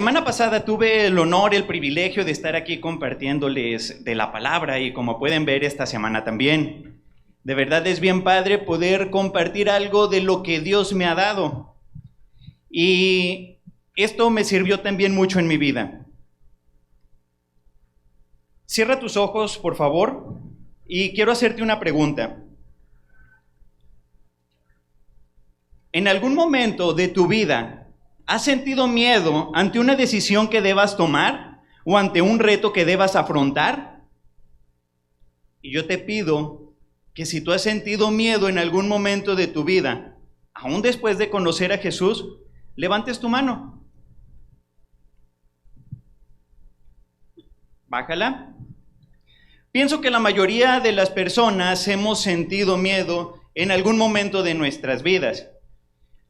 semana pasada tuve el honor, el privilegio de estar aquí compartiéndoles de la palabra y como pueden ver esta semana también. De verdad es bien padre poder compartir algo de lo que Dios me ha dado. Y esto me sirvió también mucho en mi vida. Cierra tus ojos, por favor, y quiero hacerte una pregunta. ¿En algún momento de tu vida has sentido miedo ante una decisión que debas tomar o ante un reto que debas afrontar? Y yo te pido que si tú has sentido miedo en algún momento de tu vida, aún después de conocer a Jesús, levantes tu mano. Bájala. Pienso que la mayoría de las personas hemos sentido miedo en algún momento de nuestras vidas.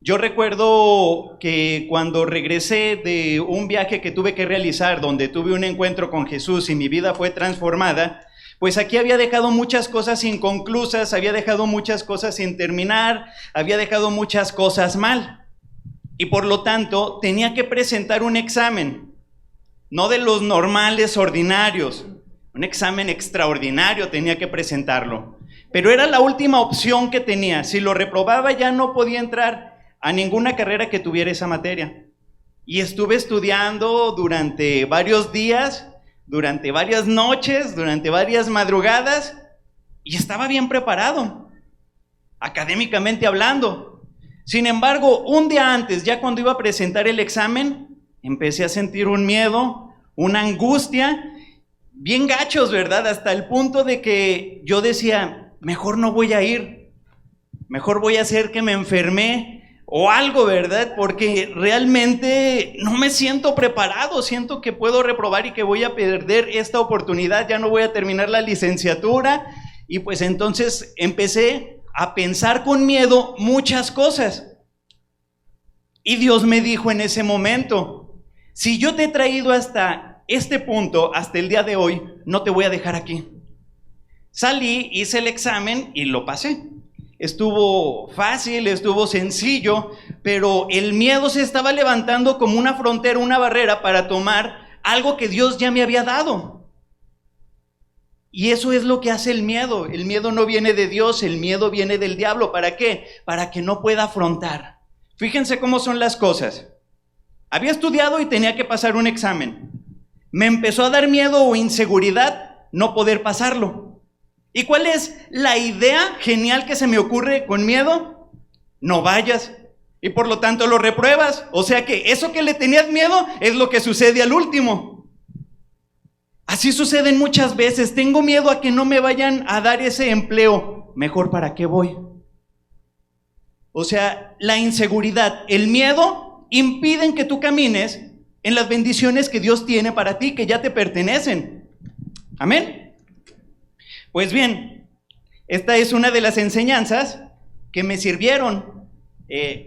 Yo recuerdo que cuando regresé de un viaje que tuve que realizar, donde tuve un encuentro con Jesús y mi vida fue transformada, pues aquí había dejado muchas cosas inconclusas, había dejado muchas cosas sin terminar, había dejado muchas cosas mal. Y por lo tanto, tenía que presentar un examen, no de los normales, ordinarios, un examen extraordinario tenía que presentarlo. Pero era la última opción que tenía. Si lo reprobaba ya no podía entrar a ninguna carrera que tuviera esa materia. Y estuve estudiando durante varios días, durante varias noches, durante varias madrugadas, y estaba bien preparado, académicamente hablando. Sin embargo, un día antes, ya cuando iba a presentar el examen, empecé a sentir un miedo, una angustia, bien gachos, ¿verdad? Hasta el punto de que yo decía, mejor no voy a ir, mejor voy a hacer que me enfermé, o algo, ¿verdad? Porque realmente no me siento preparado, siento que puedo reprobar y que voy a perder esta oportunidad, ya no voy a terminar la licenciatura. Y pues entonces empecé a pensar con miedo muchas cosas. Y Dios me dijo en ese momento, si yo te he traído hasta este punto, hasta el día de hoy, no te voy a dejar aquí. Salí, hice el examen y lo pasé. Estuvo fácil, estuvo sencillo, pero el miedo se estaba levantando como una frontera, una barrera para tomar algo que Dios ya me había dado. Y eso es lo que hace el miedo. El miedo no viene de Dios, el miedo viene del diablo. ¿Para qué? Para que no pueda afrontar. Fíjense cómo son las cosas. Había estudiado y tenía que pasar un examen. Me empezó a dar miedo o inseguridad no poder pasarlo. ¿Y cuál es la idea genial que se me ocurre con miedo? No vayas. Y por lo tanto lo repruebas. O sea que eso que le tenías miedo es lo que sucede al último. Así suceden muchas veces. Tengo miedo a que no me vayan a dar ese empleo. Mejor, ¿para qué voy? O sea, la inseguridad, el miedo impiden que tú camines en las bendiciones que Dios tiene para ti, que ya te pertenecen. Amén. Pues bien, esta es una de las enseñanzas que me sirvieron.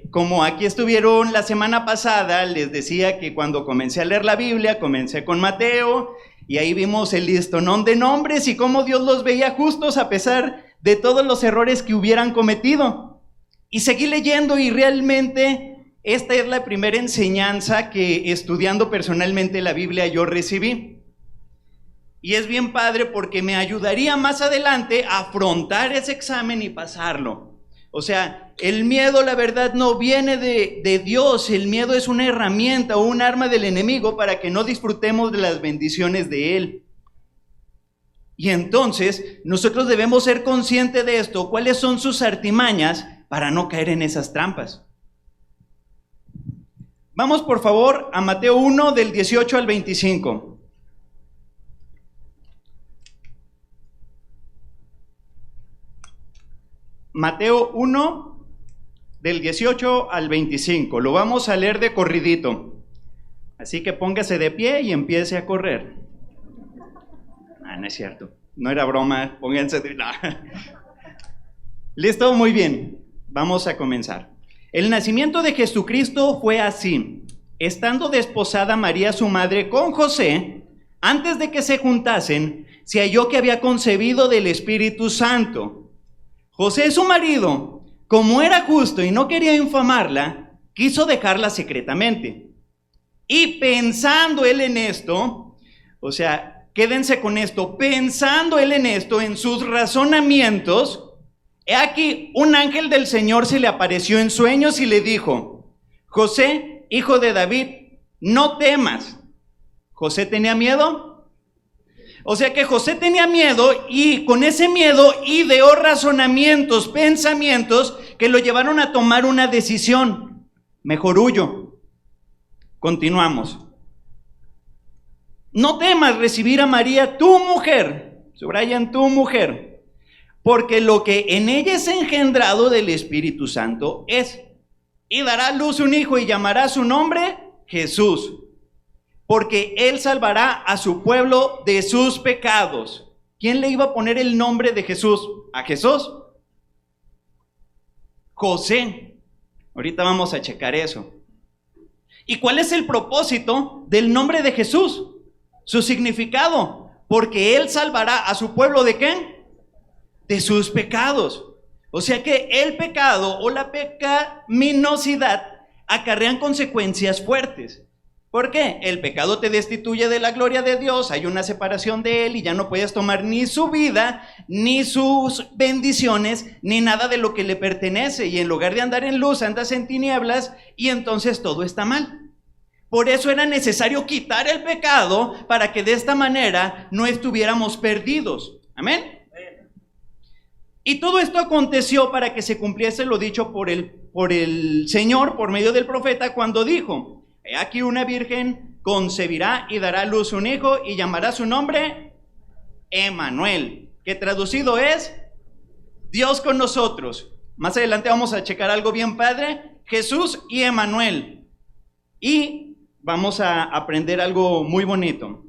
Como aquí estuvieron la semana pasada, les decía que cuando comencé a leer la Biblia, comencé con Mateo, y ahí vimos el listonón de nombres y cómo Dios los veía justos a pesar de todos los errores que hubieran cometido. Y seguí leyendo y realmente esta es la primera enseñanza que estudiando personalmente la Biblia yo recibí. Y es bien padre porque me ayudaría más adelante a afrontar ese examen y pasarlo. O sea, el miedo, la verdad, no viene de Dios. El miedo es una herramienta o un arma del enemigo para que no disfrutemos de las bendiciones de Él. Y entonces, nosotros debemos ser conscientes de esto. ¿Cuáles son sus artimañas para no caer en esas trampas? Vamos, por favor, a Mateo 1, del 18 al 25. Mateo 1, del 18 al 25. Lo vamos a leer de corridito. Así que póngase de pie y empiece a correr. No es cierto. No era broma. Pónganse de... No. Listo, muy bien. Vamos a comenzar. El nacimiento de Jesucristo fue así. Estando desposada María, su madre, con José, antes de que se juntasen, se halló que había concebido del Espíritu Santo. José, su marido, como era justo y no quería infamarla, quiso dejarla secretamente. Y pensando él en esto, o sea, quédense con esto, pensando él en esto, en sus razonamientos, he aquí un ángel del Señor se le apareció en sueños y le dijo: José, hijo de David, no temas. ¿José tenía miedo? O sea que José tenía miedo, y con ese miedo ideó razonamientos, pensamientos que lo llevaron a tomar una decisión. Mejor huyo. Continuamos. No temas recibir a María, tu mujer, subrayan tu mujer, porque lo que en ella es engendrado del Espíritu Santo es, y dará a luz un hijo y llamará su nombre Jesús, porque él salvará a su pueblo de sus pecados. ¿Quién le iba a poner el nombre de Jesús a Jesús? José. Ahorita vamos a checar eso. ¿Y cuál es el propósito del nombre de Jesús? Su significado, porque él salvará a su pueblo ¿de qué? De sus pecados. O sea que el pecado o la pecaminosidad acarrean consecuencias fuertes. ¿Por qué? El pecado te destituye de la gloria de Dios, hay una separación de él y ya no puedes tomar ni su vida, ni sus bendiciones, ni nada de lo que le pertenece. Y en lugar de andar en luz, andas en tinieblas, y entonces todo está mal. Por eso era necesario quitar el pecado para que de esta manera no estuviéramos perdidos. Amén. Y todo esto aconteció para que se cumpliese lo dicho por el Señor por medio del profeta, cuando dijo: He aquí una virgen concebirá y dará a luz un hijo y llamará su nombre Emmanuel, que traducido es Dios con nosotros. Más adelante vamos a checar algo bien padre: Jesús y Emmanuel. Y vamos a aprender algo muy bonito.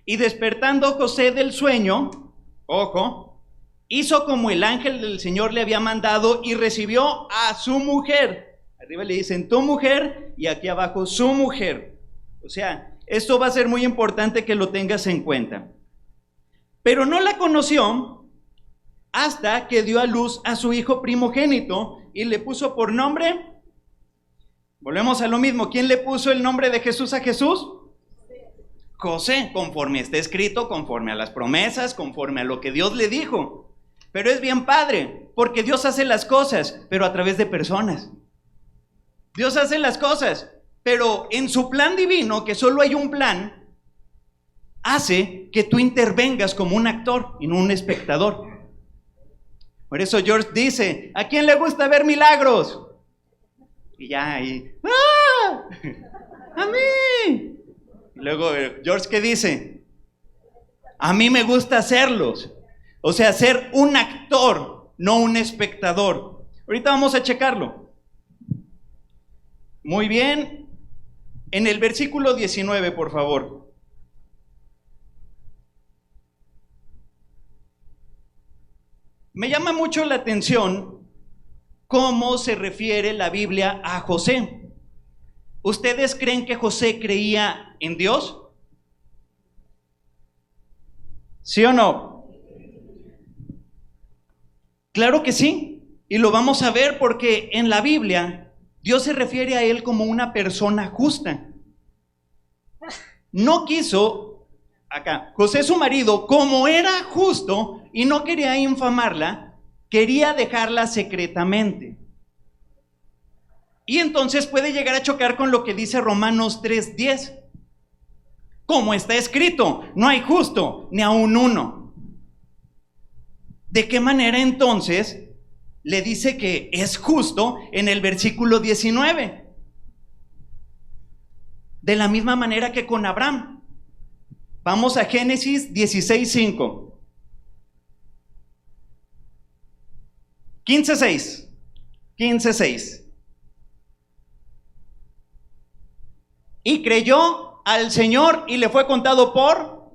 Y despertando José del sueño, ojo, hizo como el ángel del Señor le había mandado y recibió a su mujer. Arriba le dicen tu mujer y aquí abajo su mujer. O sea, esto va a ser muy importante que lo tengas en cuenta. Pero no la conoció hasta que dio a luz a su hijo primogénito y le puso por nombre. Volvemos a lo mismo. ¿Quién le puso el nombre de Jesús a Jesús? José, conforme está escrito, conforme a las promesas, conforme a lo que Dios le dijo. Pero es bien padre, porque Dios hace las cosas, pero a través de personas. Dios hace las cosas, pero en su plan divino, que solo hay un plan, hace que tú intervengas como un actor y no un espectador. Por eso George dice: ¿a quién le gusta ver milagros? Y ya ahí, ¡ah! ¡A mí! Y luego George, ¿qué dice? A mí me gusta hacerlos. O sea, ser un actor, no un espectador. Ahorita vamos a checarlo. Muy bien. En el versículo 19, por favor. Me llama mucho la atención cómo se refiere la Biblia a José. ¿Ustedes creen que José creía en Dios? ¿Sí o no? Claro que sí. Y lo vamos a ver porque en la Biblia Dios se refiere a él como una persona justa. No quiso, acá, José su marido, como era justo y no quería infamarla, quería dejarla secretamente. Y entonces puede llegar a chocar con lo que dice Romanos 3:10. Como está escrito, no hay justo ni aun uno. ¿De qué manera entonces le dice que es justo en el versículo 19? De la misma manera que con Abraham. Vamos a Génesis 16:5. 15:6. Y creyó al Señor y le fue contado por.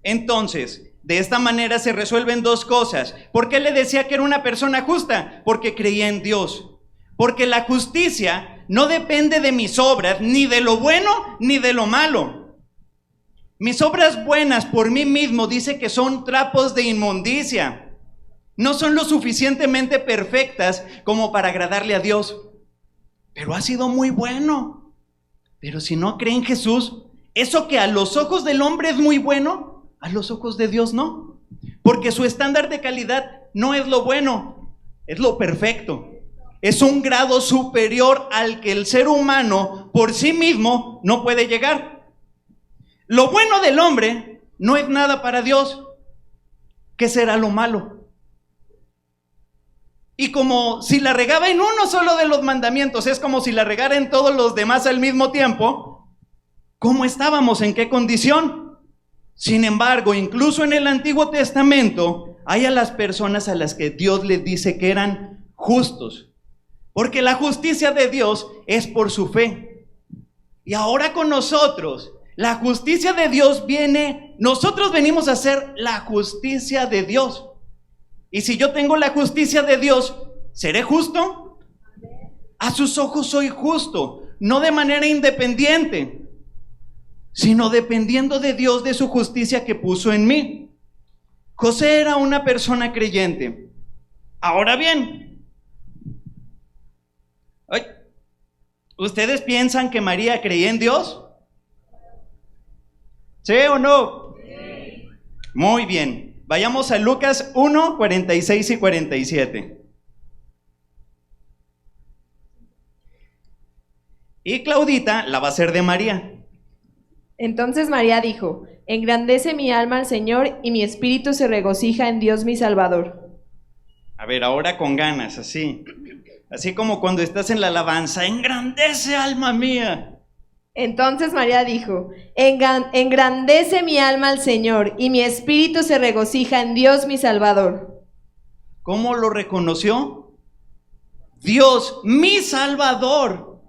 Entonces, de esta manera se resuelven dos cosas. ¿Por qué le decía que era una persona justa? Porque creía en Dios. Porque la justicia no depende de mis obras, ni de lo bueno ni de lo malo. Mis obras buenas por mí mismo dice que son trapos de inmundicia. No son lo suficientemente perfectas como para agradarle a Dios. Pero ha sido muy bueno. Pero si no cree en Jesús, eso que a los ojos del hombre es muy bueno, a los ojos de Dios no. Porque su estándar de calidad no es lo bueno, es lo perfecto. Es un grado superior al que el ser humano por sí mismo no puede llegar. Lo bueno del hombre no es nada para Dios. ¿Qué será lo malo? Y como si la regaba en uno solo de los mandamientos, es como si la regara en todos los demás al mismo tiempo, ¿cómo estábamos? ¿En qué condición? Sin embargo, incluso en el Antiguo Testamento, hay a las personas a las que Dios les dice que eran justos. Porque la justicia de Dios es por su fe. Y ahora con nosotros, la justicia de Dios viene, nosotros venimos a hacer la justicia de Dios. Y si yo tengo la justicia de Dios, ¿seré justo? A sus ojos soy justo, no de manera independiente, sino dependiendo de Dios, de su justicia que puso en mí. José era una persona creyente. Ahora bien, ¿ustedes piensan que María creía en Dios? ¿Sí o no? Sí. Muy bien. Vayamos a Lucas 1, 46 y 47. Y Claudita la va a hacer de María. Entonces María dijo: engrandece mi alma al Señor, y mi espíritu se regocija en Dios mi Salvador. A ver, ahora con ganas, así. Así como cuando estás en la alabanza, engrandece alma mía. Entonces María dijo: engrandece mi alma al Señor, y mi espíritu se regocija en Dios mi Salvador. ¿Cómo lo reconoció? Dios, mi Salvador.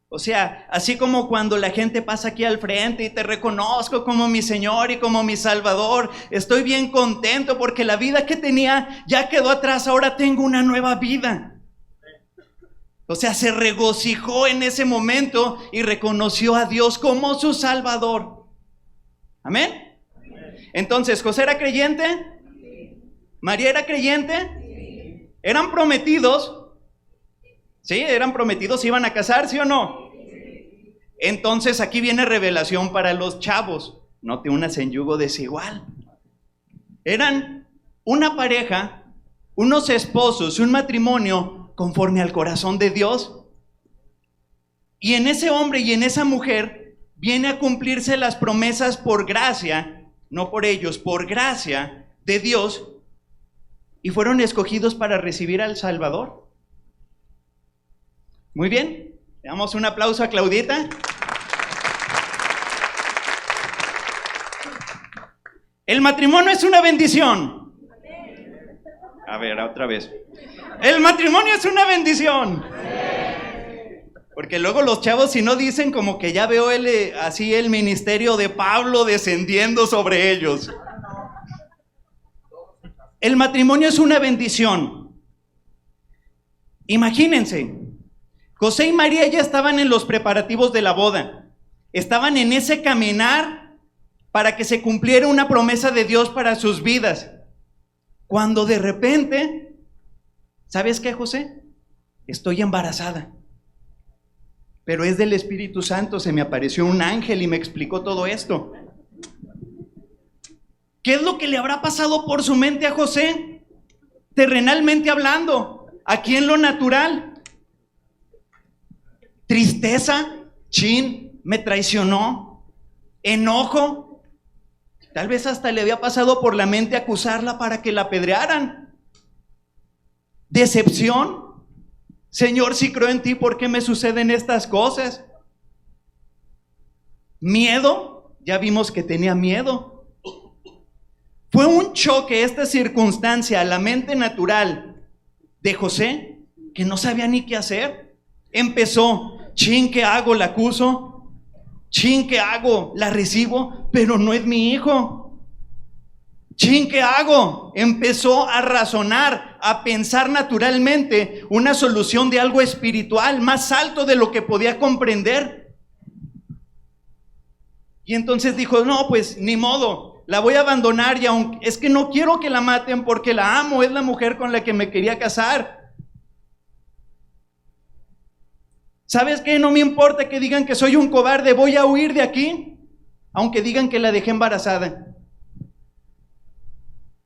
O sea, así como cuando la gente pasa aquí al frente y te reconozco como mi Señor y como mi Salvador, estoy bien contento porque la vida que tenía ya quedó atrás, ahora tengo una nueva vida. O sea, se regocijó en ese momento y reconoció a Dios como su Salvador. ¿Amén? Entonces, ¿José era creyente? ¿María era creyente? ¿Eran prometidos? ¿Sí? ¿Eran prometidos? ¿Iban a casar, sí o no? Entonces aquí viene revelación para los chavos. No te unas en yugo desigual. Eran una pareja, unos esposos, un matrimonio conforme al corazón de Dios. Y en ese hombre y en esa mujer viene a cumplirse las promesas por gracia, no por ellos, por gracia de Dios. Y fueron escogidos para recibir al Salvador. Muy bien, le damos un aplauso a Claudita. El matrimonio es una bendición. A ver, otra vez. El matrimonio es una bendición. Porque luego los chavos, si no dicen, como que ya veo así el ministerio de Pablo descendiendo sobre ellos. El matrimonio es una bendición. Imagínense, José y María ya estaban en los preparativos de la boda. Estaban en ese caminar para que se cumpliera una promesa de Dios para sus vidas. Cuando de repente, ¿sabes qué, José? Estoy embarazada. Pero es del Espíritu Santo, se me apareció un ángel y me explicó todo esto. ¿Qué es lo que le habrá pasado por su mente a José? Terrenalmente hablando, aquí en lo natural. Tristeza, me traicionó. Enojo. Tal vez hasta le había pasado por la mente acusarla para que la apedrearan. Decepción. Señor, si creo en ti, ¿por qué me suceden estas cosas? Miedo. Ya vimos que tenía miedo. Fue un choque esta circunstancia a la mente natural de José, que no sabía ni qué hacer. Empezó, ¿qué hago? ¿La acuso? ¿Qué hago? ¿La recibo? Pero no es mi hijo. ¿Qué hago? Empezó a razonar, a pensar naturalmente una solución de algo espiritual más alto de lo que podía comprender. Y entonces dijo, no, pues ni modo, la voy a abandonar, y aunque es que no quiero que la maten porque la amo, es la mujer con la que me quería casar. ¿Sabes qué? No me importa que digan que soy un cobarde, voy a huir de aquí, aunque digan que la dejé embarazada.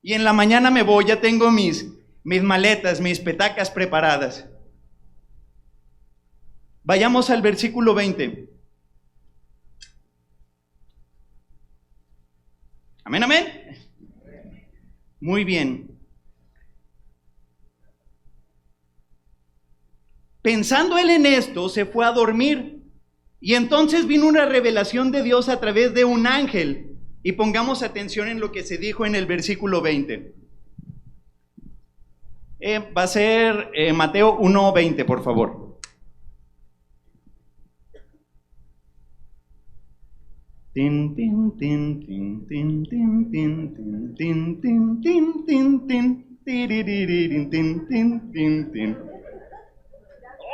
Y en la mañana me voy, ya tengo mis maletas, mis petacas preparadas. Vayamos al versículo 20. Amén, amén. Muy bien. Pensando él en esto, se fue a dormir. Y entonces vino una revelación de Dios a través de un ángel. Y pongamos atención en lo que se dijo en el versículo 20. Va a ser Mateo 1:20, por favor. Tin, tin, tin, tin, tin, tin, tin, tin, tin, tin, tin, tin, tin, tiriririn, tin, tin, tin, tin.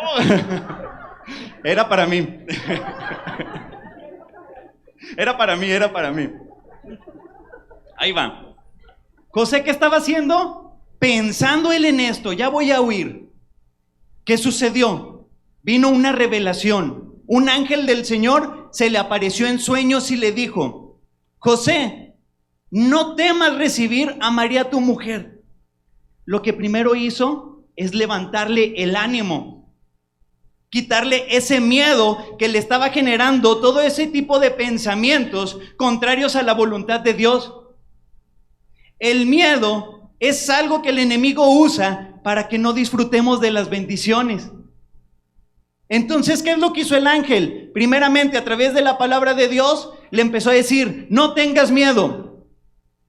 Oh, era para mí. Era para mí. Ahí va. José, ¿qué estaba haciendo? Pensando él en esto, ya voy a huir. ¿Qué sucedió? Vino una revelación. Un ángel del Señor se le apareció en sueños y le dijo: José, no temas recibir a María tu mujer. Lo que primero hizo es levantarle el ánimo, quitarle ese miedo que le estaba generando todo ese tipo de pensamientos contrarios a la voluntad de Dios. El miedo es algo que el enemigo usa para que no disfrutemos de las bendiciones. Entonces, ¿qué es lo que hizo el ángel? Primeramente, a través de la palabra de Dios, le empezó a decir: no tengas miedo,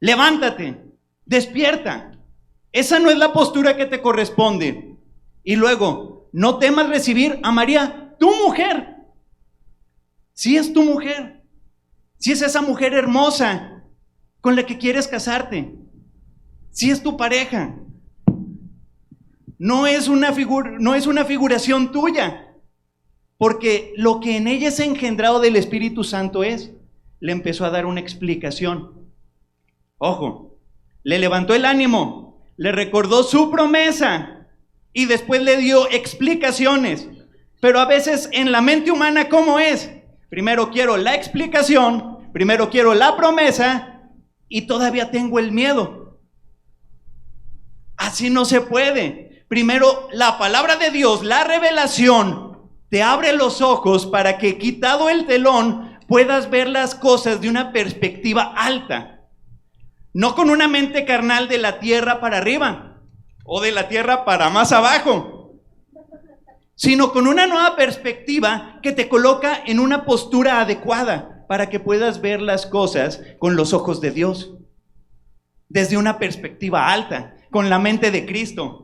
levántate, despierta. Esa no es la postura que te corresponde. Y luego, no temas recibir a María, tu mujer. Si es tu mujer, si es esa mujer hermosa con la que quieres casarte, si es tu pareja, no es una figuración tuya, porque lo que en ella es engendrado del Espíritu Santo es. Le empezó a dar una explicación. Ojo, le levantó el ánimo, le recordó su promesa y después le dio explicaciones. Pero a veces en la mente humana, ¿cómo es? Primero quiero la explicación, primero quiero la promesa y todavía tengo el miedo. Así no se puede. Primero la palabra de Dios, la revelación, te abre los ojos para que, quitado el telón, puedas ver las cosas de una perspectiva alta. No con una mente carnal de la tierra para arriba o de la tierra para más abajo, sino con una nueva perspectiva que te coloca en una postura adecuada para que puedas ver las cosas con los ojos de Dios, desde una perspectiva alta, con la mente de Cristo.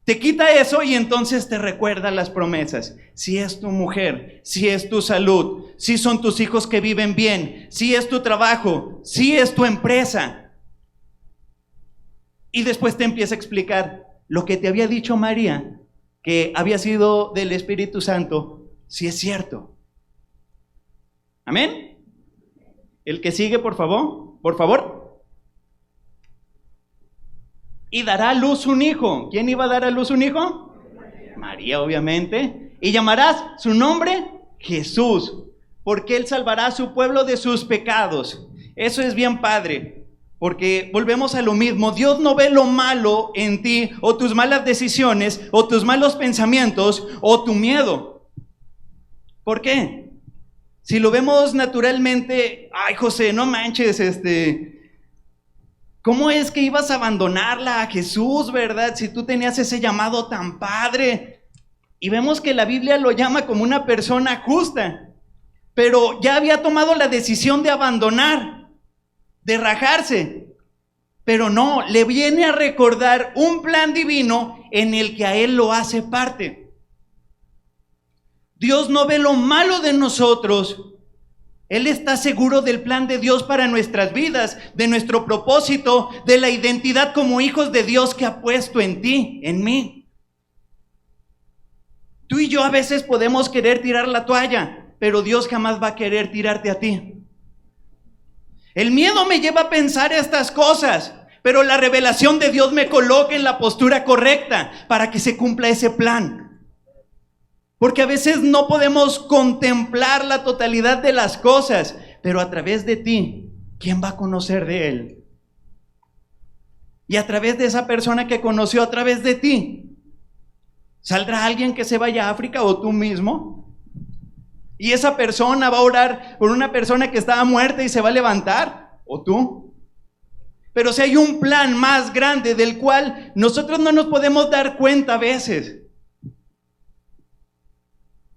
Te quita eso y entonces te recuerda las promesas. Si es tu mujer, si es tu salud, si son tus hijos que viven bien, si es tu trabajo, si es tu empresa. Y después te empieza a explicar lo que te había dicho María, que había sido del Espíritu Santo, si es cierto. ¿Amén? El que sigue, por favor, por favor. Y dará a luz un hijo. ¿Quién iba a dar a luz un hijo? María, obviamente. Y llamarás su nombre Jesús, porque él salvará a su pueblo de sus pecados. Eso es bien padre, porque volvemos a lo mismo. Dios no ve lo malo en ti, o tus malas decisiones, o tus malos pensamientos, o tu miedo. ¿Por qué? Si lo vemos naturalmente, ay, José, no manches, ¿cómo es que ibas a abandonarla a Jesús, verdad? Si tú tenías ese llamado tan padre. Y vemos que la Biblia lo llama como una persona justa, pero ya había tomado la decisión de abandonar, de rajarse. Pero no, le viene a recordar un plan divino en el que a él lo hace parte. Dios no ve lo malo de nosotros. Él está seguro del plan de Dios para nuestras vidas, de nuestro propósito, de la identidad como hijos de Dios que ha puesto en ti, en mí. Tú y yo a veces podemos querer tirar la toalla, pero Dios jamás va a querer tirarte a ti. El miedo me lleva a pensar estas cosas, pero la revelación de Dios me coloca en la postura correcta para que se cumpla ese plan. Porque a veces no podemos contemplar la totalidad de las cosas, pero a través de ti, ¿quién va a conocer de Él? Y a través de esa persona que conoció a través de ti, ¿saldrá alguien que se vaya a África o tú mismo? Y esa persona va a orar por una persona que estaba muerta y se va a levantar, ¿o tú? Pero si hay un plan más grande del cual nosotros no nos podemos dar cuenta a veces.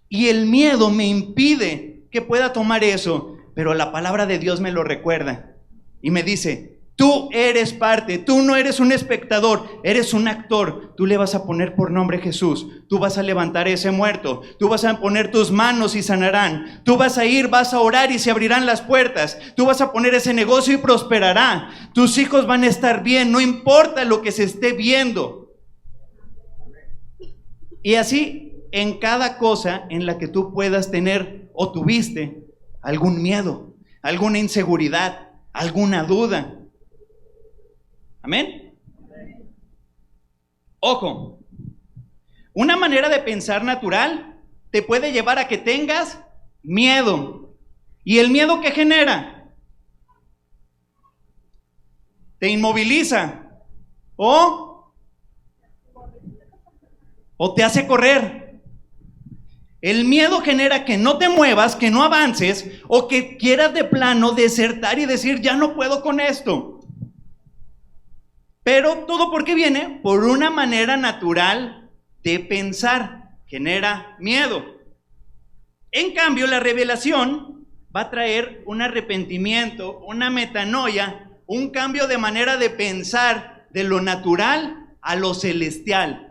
Y el miedo me impide que pueda tomar eso, pero la palabra de Dios me lo recuerda y me dice: tú eres parte, tú no eres un espectador, eres un actor. Tú le vas a poner por nombre Jesús, tú vas a levantar a ese muerto, tú vas a poner tus manos y sanarán, tú vas a ir, vas a orar y se abrirán las puertas, tú vas a poner ese negocio y prosperará, tus hijos van a estar bien, no importa lo que se esté viendo. Y así en cada cosa en la que tú puedas tener o tuviste algún miedo, alguna inseguridad, alguna duda. ¿Amén? Ojo, una manera de pensar natural te puede llevar a que tengas miedo. ¿Y el miedo qué genera? Te inmoviliza o te hace correr. El miedo genera que no te muevas, que no avances, o que quieras de plano desertar y decir: ya no puedo con esto. Pero todo porque viene por una manera natural de pensar, genera miedo. En cambio, la revelación va a traer un arrepentimiento, una metanoia, un cambio de manera de pensar de lo natural a lo celestial.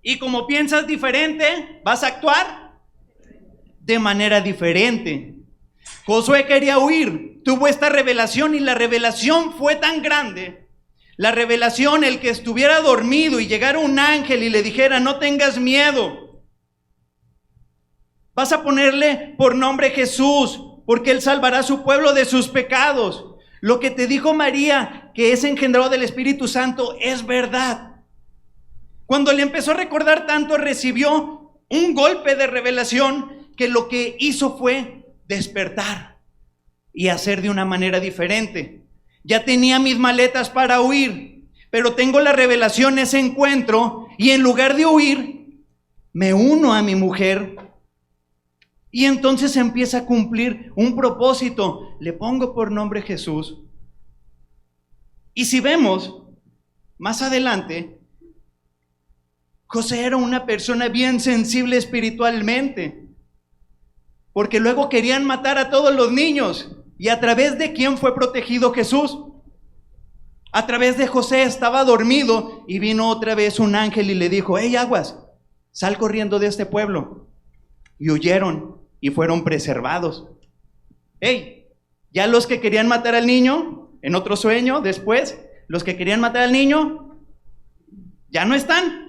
Y como piensas diferente, vas a actuar de manera diferente. Josué quería huir, tuvo esta revelación y la revelación fue tan grande. La revelación, el que estuviera dormido y llegara un ángel y le dijera: no tengas miedo. Vas a ponerle por nombre Jesús, porque Él salvará a su pueblo de sus pecados. Lo que te dijo María, que es engendrado del Espíritu Santo, es verdad. Cuando le empezó a recordar tanto, recibió un golpe de revelación que lo que hizo fue despertar y hacer de una manera diferente. Ya tenía mis maletas para huir, pero tengo la revelación, ese encuentro, y en lugar de huir, me uno a mi mujer y entonces empieza a cumplir un propósito. Le pongo por nombre Jesús. Y si vemos más adelante, José era una persona bien sensible espiritualmente, porque luego querían matar a todos los niños. ¿Y a través de quién fue protegido Jesús? A través de José. Estaba dormido y vino otra vez un ángel y le dijo: hey, aguas, sal corriendo de este pueblo. Y huyeron y fueron preservados. Hey, ya los que querían matar al niño, en otro sueño después, los que querían matar al niño, ya no están.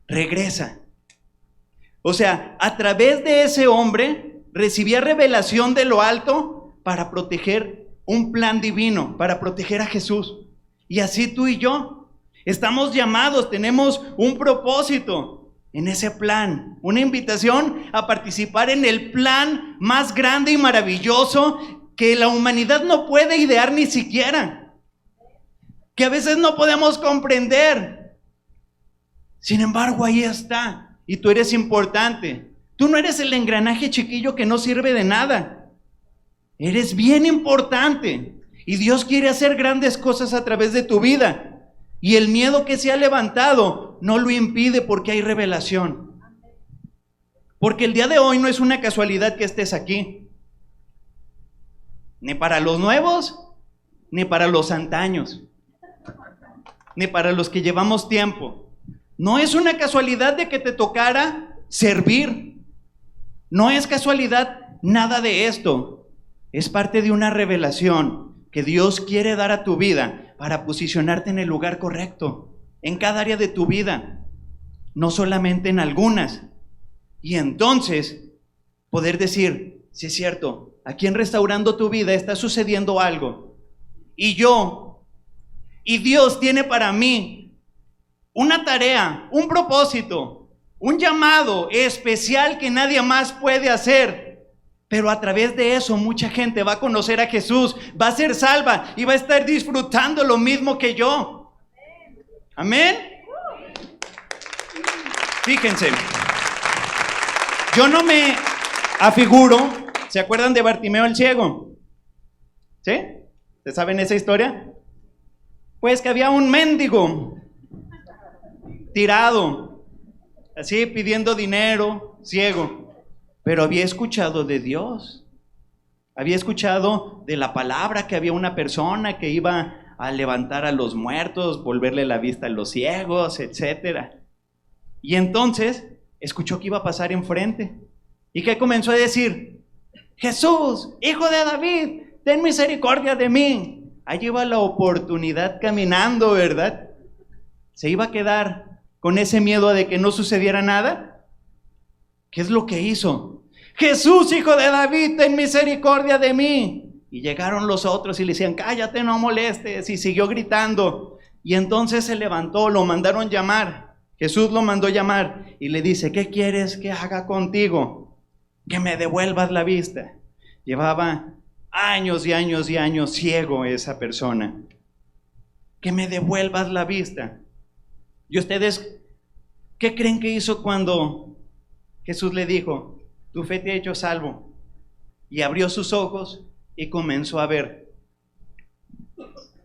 Regresa. O sea, a través de ese hombre recibía revelación de lo alto para proteger un plan divino, para proteger a Jesús. Y así tú y yo estamos llamados, tenemos un propósito en ese plan, una invitación a participar en el plan más grande y maravilloso que la humanidad no puede idear ni siquiera, que a veces no podemos comprender. Sin embargo, ahí está, y tú eres importante. Tú no eres el engranaje chiquillo que no sirve de nada. Eres bien importante, y Dios quiere hacer grandes cosas a través de tu vida. Y el miedo que se ha levantado no lo impide, porque hay revelación. Porque el día de hoy no es una casualidad que estés aquí, ni para los nuevos, ni para los antaños, ni para los que llevamos tiempo. No es una casualidad de que te tocara servir. No es casualidad nada de esto. Es parte de una revelación que Dios quiere dar a tu vida para posicionarte en el lugar correcto, en cada área de tu vida, no solamente en algunas. Y entonces poder decir: sí es cierto, aquí en Restaurando tu Vida está sucediendo algo. Y Dios tiene para mí una tarea, un propósito, un llamado especial que nadie más puede hacer. Pero a través de eso mucha gente va a conocer a Jesús, va a ser salva y va a estar disfrutando lo mismo que yo. Amén. Fíjense, yo no me afiguro, ¿se acuerdan de Bartimeo el ciego? ¿Sí? ¿Se saben esa historia? Pues que había un mendigo tirado, así pidiendo dinero, ciego, pero había escuchado de Dios, había escuchado de la palabra, que había una persona que iba a levantar a los muertos, volverle la vista a los ciegos, etcétera. Y entonces escuchó que iba a pasar enfrente y que comenzó a decir: Jesús, hijo de David, ten misericordia de mí. Allí iba la oportunidad caminando, ¿verdad? ¿Se iba a quedar con ese miedo de que no sucediera nada? ¿Qué es lo que hizo? Jesús, hijo de David, ten misericordia de mí. Y llegaron los otros y le decían: cállate, no molestes. Y siguió gritando. Y entonces se levantó, lo mandaron llamar. Jesús lo mandó llamar y le dice: ¿qué quieres que haga contigo? Que me devuelvas la vista. Llevaba años y años y años ciego esa persona. Que me devuelvas la vista. ¿Y ustedes qué creen que hizo cuando Jesús le dijo: tu fe te ha hecho salvo? Y abrió sus ojos y comenzó a ver.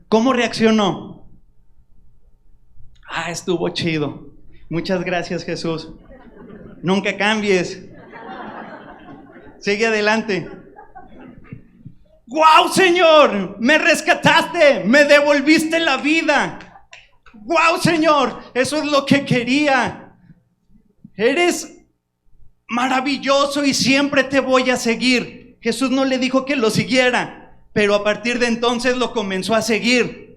¿Cómo reaccionó? Estuvo chido. Muchas gracias, Jesús. Nunca cambies. Sigue adelante. ¡Guau, Señor! Me rescataste, me devolviste la vida. ¡Guau, Señor! Eso es lo que quería. Eres maravilloso y siempre te voy a seguir. Jesús no le dijo que lo siguiera, pero a partir de entonces lo comenzó a seguir.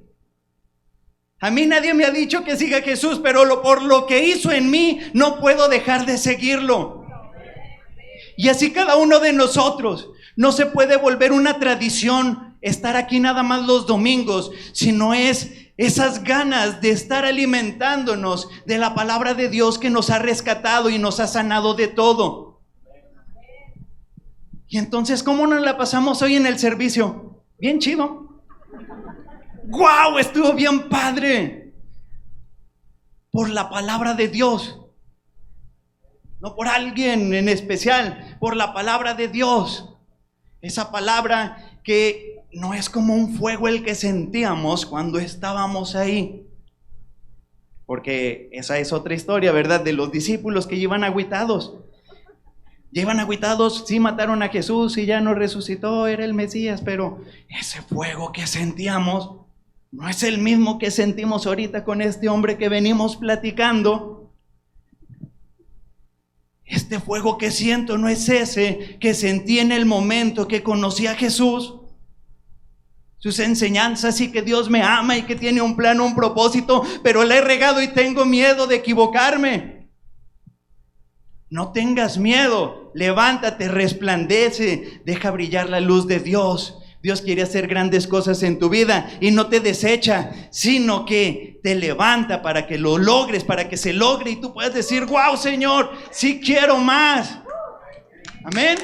A mí nadie me ha dicho que siga a Jesús, pero por lo que hizo en mí, no puedo dejar de seguirlo. Y así cada uno de nosotros. No se puede volver una tradición estar aquí nada más los domingos, sino es esas ganas de estar alimentándonos de la palabra de Dios que nos ha rescatado y nos ha sanado de todo. Y entonces, ¿cómo nos la pasamos hoy en el servicio? Bien chido. ¡Guau! Estuvo bien padre. Por la palabra de Dios. No por alguien en especial, por la palabra de Dios. Esa palabra que no es como un fuego el que sentíamos cuando estábamos ahí. Porque esa es otra historia, ¿verdad? De los discípulos que iban agüitados. Llevan agüitados, sí mataron a Jesús y ya no resucitó, era el Mesías, pero ese fuego que sentíamos no es el mismo que sentimos ahorita con este hombre que venimos platicando. Este fuego que siento no es ese que sentí en el momento que conocí a Jesús. Sus enseñanzas y que Dios me ama y que tiene un plan, un propósito, pero la he regado y tengo miedo de equivocarme. No tengas miedo, levántate, resplandece, deja brillar la luz de Dios. Dios quiere hacer grandes cosas en tu vida y no te desecha, sino que te levanta para que lo logres, para que se logre y tú puedas decir: ¡wow, Señor! ¡Sí quiero más! Amén.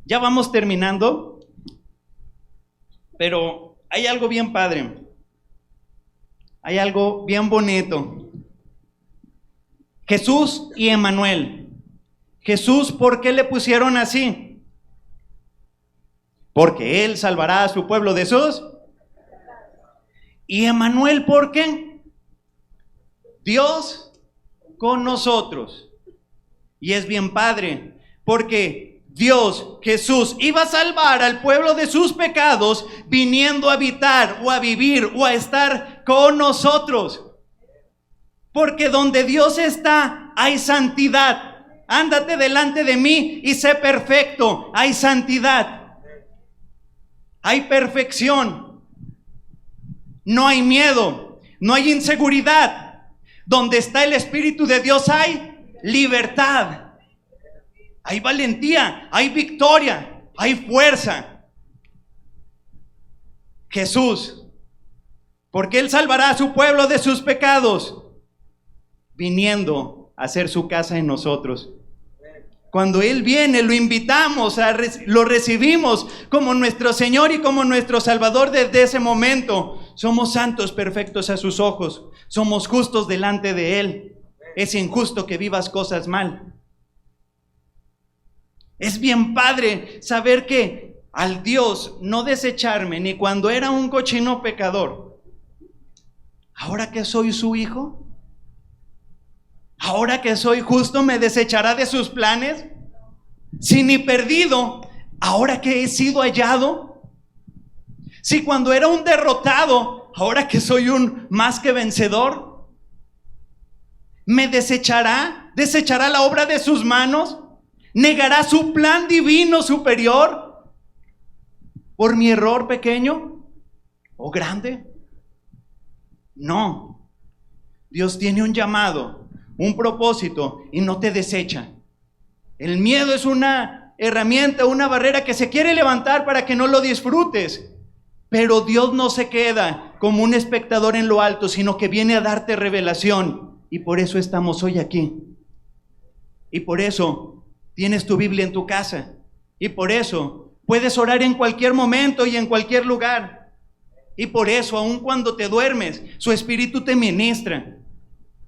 Ya vamos terminando, pero hay algo bien padre, hay algo bien bonito. Jesús y Emmanuel. Jesús, ¿por qué le pusieron así? Porque Él salvará a su pueblo de sus. Y Emmanuel, ¿por qué? Dios con nosotros. Y es bien padre, porque Dios, Jesús, iba a salvar al pueblo de sus pecados, viniendo a habitar o a vivir o a estar con nosotros. Porque donde Dios está, hay santidad. Ándate delante de mí y sé perfecto. Hay santidad. Hay perfección. No hay miedo. No hay inseguridad. Donde está el Espíritu de Dios hay libertad. Hay valentía. Hay victoria. Hay fuerza. Jesús, porque Él salvará a su pueblo de sus pecados, viniendo a hacer su casa en nosotros. Cuando Él viene, lo invitamos, lo recibimos como nuestro Señor y como nuestro Salvador. Desde ese momento somos santos, perfectos a sus ojos, somos justos delante de Él. Es injusto que vivas cosas mal. Es bien padre saber que al Dios no desecharme ni cuando era un cochino pecador, ahora que soy su hijo, ahora que soy justo, ¿me desechará de sus planes? Si ni perdido, ahora que he sido hallado. Si cuando era un derrotado, ahora que soy un más que vencedor, ¿me desechará? ¿Desechará la obra de sus manos? ¿Negará su plan divino superior por mi error pequeño o grande? No. Dios tiene un llamado, un propósito, y no te desecha. El miedo es una herramienta, una barrera que se quiere levantar para que no lo disfrutes. Pero Dios no se queda como un espectador en lo alto, sino que viene a darte revelación. Y por eso estamos hoy aquí. Y por eso tienes tu Biblia en tu casa. Y por eso puedes orar en cualquier momento y en cualquier lugar. Y por eso, aun cuando te duermes, su Espíritu te ministra.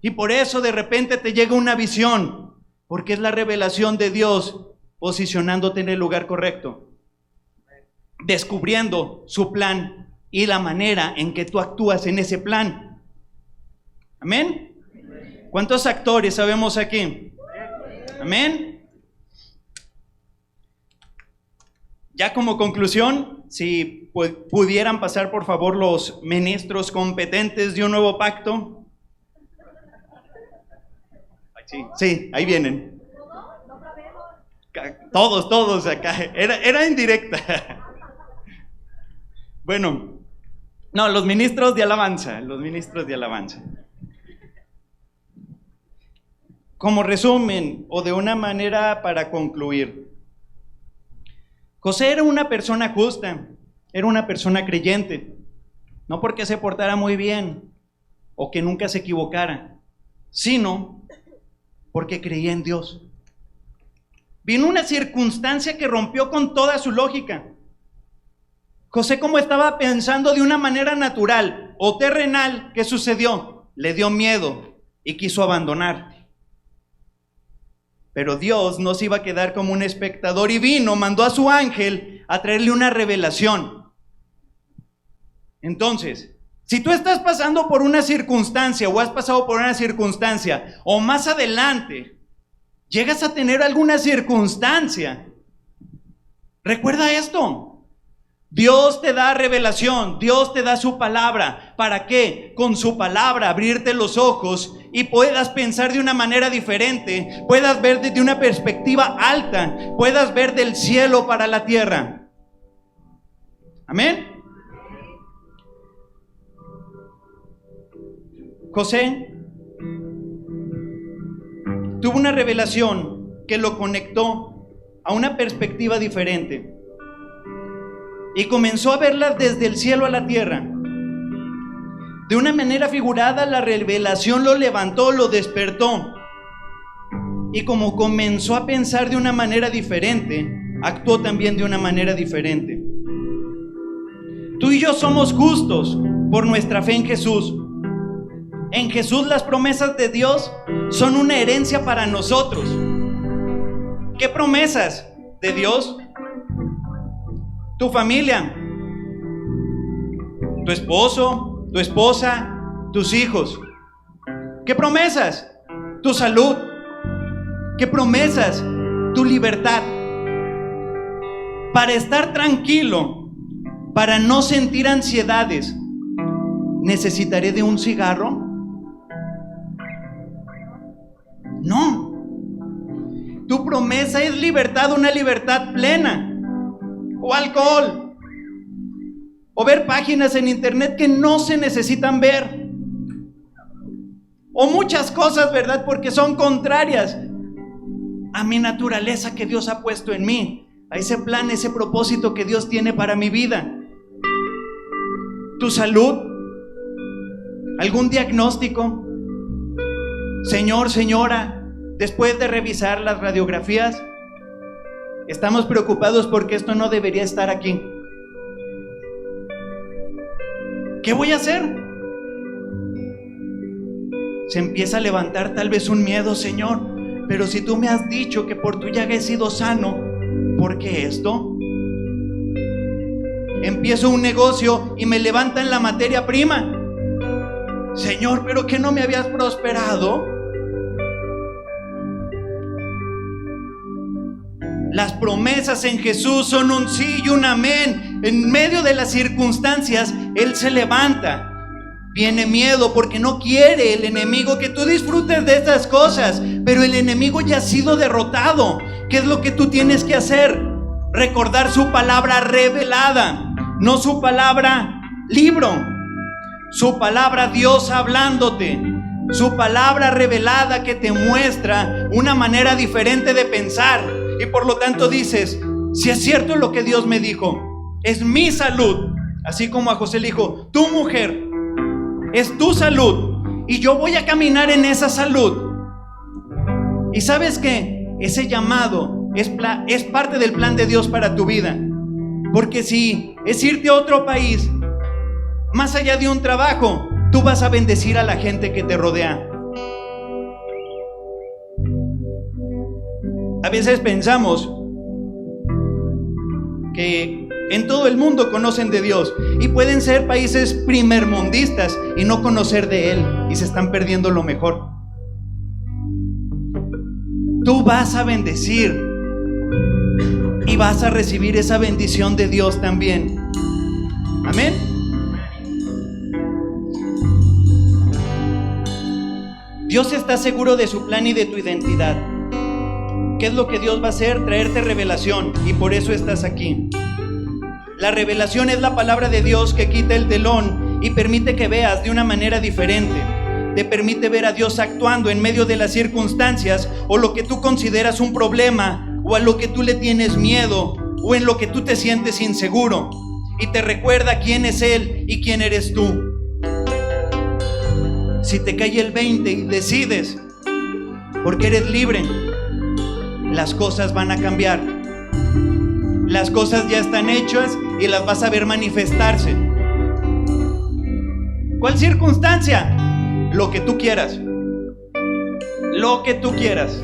Y por eso de repente te llega una visión, porque es la revelación de Dios posicionándote en el lugar correcto, descubriendo su plan y la manera en que tú actúas en ese plan. Amén. ¿Cuántos actores sabemos aquí? Amén. Ya como conclusión, si pudieran pasar por favor los ministros competentes de un nuevo pacto. Sí, ahí vienen. Todos acá. Era indirecta. Bueno, no, los ministros de alabanza. Como resumen, o de una manera para concluir, José era una persona justa, era una persona creyente, no porque se portara muy bien o que nunca se equivocara, sino porque creía en Dios. Vino una circunstancia que rompió con toda su lógica. José, como estaba pensando de una manera natural o terrenal, ¿qué sucedió? Le dio miedo y quiso abandonar. Pero Dios no se iba a quedar como un espectador y mandó a su ángel a traerle una revelación. Entonces, si tú estás pasando por una circunstancia o has pasado por una circunstancia o más adelante llegas a tener alguna circunstancia, recuerda esto. Dios te da revelación, Dios te da su palabra. ¿Para qué? Con su palabra abrirte los ojos y puedas pensar de una manera diferente, puedas ver desde una perspectiva alta, puedas ver del cielo para la tierra. Amén. José tuvo una revelación que lo conectó a una perspectiva diferente y comenzó a verla desde el cielo a la tierra. De una manera figurada, la revelación lo levantó, lo despertó, y como comenzó a pensar de una manera diferente, actuó también de una manera diferente. Tú y yo somos justos por nuestra fe en Jesús. En Jesús las promesas de Dios son una herencia para nosotros. ¿Qué promesas de Dios? Tu familia, tu esposo, tu esposa, tus hijos. ¿Qué promesas? Tu salud. ¿Qué promesas? Tu libertad. Para estar tranquilo, para no sentir ansiedades, ¿necesitaré de un cigarro? No. Tu promesa es libertad, una libertad plena. O alcohol, o ver páginas en internet que no se necesitan ver, o muchas cosas, ¿verdad? Porque son contrarias a mi naturaleza que Dios ha puesto en mí, a ese plan, ese propósito que Dios tiene para mi vida. tu salud, algún diagnóstico. Señor, señora, después de revisar las radiografías, estamos preocupados porque esto no debería estar aquí. ¿Qué voy a hacer? Se empieza a levantar tal vez un miedo, Señor, pero si tú me has dicho que por tu llaga he sido sano, ¿por qué esto? Empiezo un negocio y me levantan la materia prima. Señor, ¿pero qué no me habías prosperado? Las promesas en Jesús son un sí y un amén. En medio de las circunstancias, Él se levanta. Viene miedo porque no quiere el enemigo que tú disfrutes de estas cosas, pero el enemigo ya ha sido derrotado. ¿Qué es lo que tú tienes que hacer? Recordar su palabra revelada, no su palabra libro, su palabra Dios hablándote, su palabra revelada que te muestra una manera diferente de pensar. Y por lo tanto dices, si es cierto lo que Dios me dijo, es mi salud. Así como a José le dijo, tu mujer, es tu salud, y yo voy a caminar en esa salud. Y sabes que ese llamado es parte del plan de Dios para tu vida. Porque si es irte a otro país, más allá de un trabajo, tú vas a bendecir a la gente que te rodea. A veces pensamos que en todo el mundo conocen de Dios y pueden ser países primermundistas y no conocer de Él, y se están perdiendo lo mejor. Tú vas a bendecir y vas a recibir esa bendición de Dios también. Amén. Dios está seguro de su plan y de tu identidad. ¿Qué es lo que Dios va a hacer? Traerte revelación, y por eso estás aquí. La revelación es la palabra de Dios que quita el telón y permite que veas de una manera diferente. Te permite ver a Dios actuando en medio de las circunstancias o lo que tú consideras un problema, o a lo que tú le tienes miedo, o en lo que tú te sientes inseguro. Y te recuerda quién es Él y quién eres tú. Si te cae el 20 y decides, porque eres libre, las cosas van a cambiar. Las cosas ya están hechas y las vas a ver manifestarse. ¿Cuál circunstancia? Lo que tú quieras. Lo que tú quieras.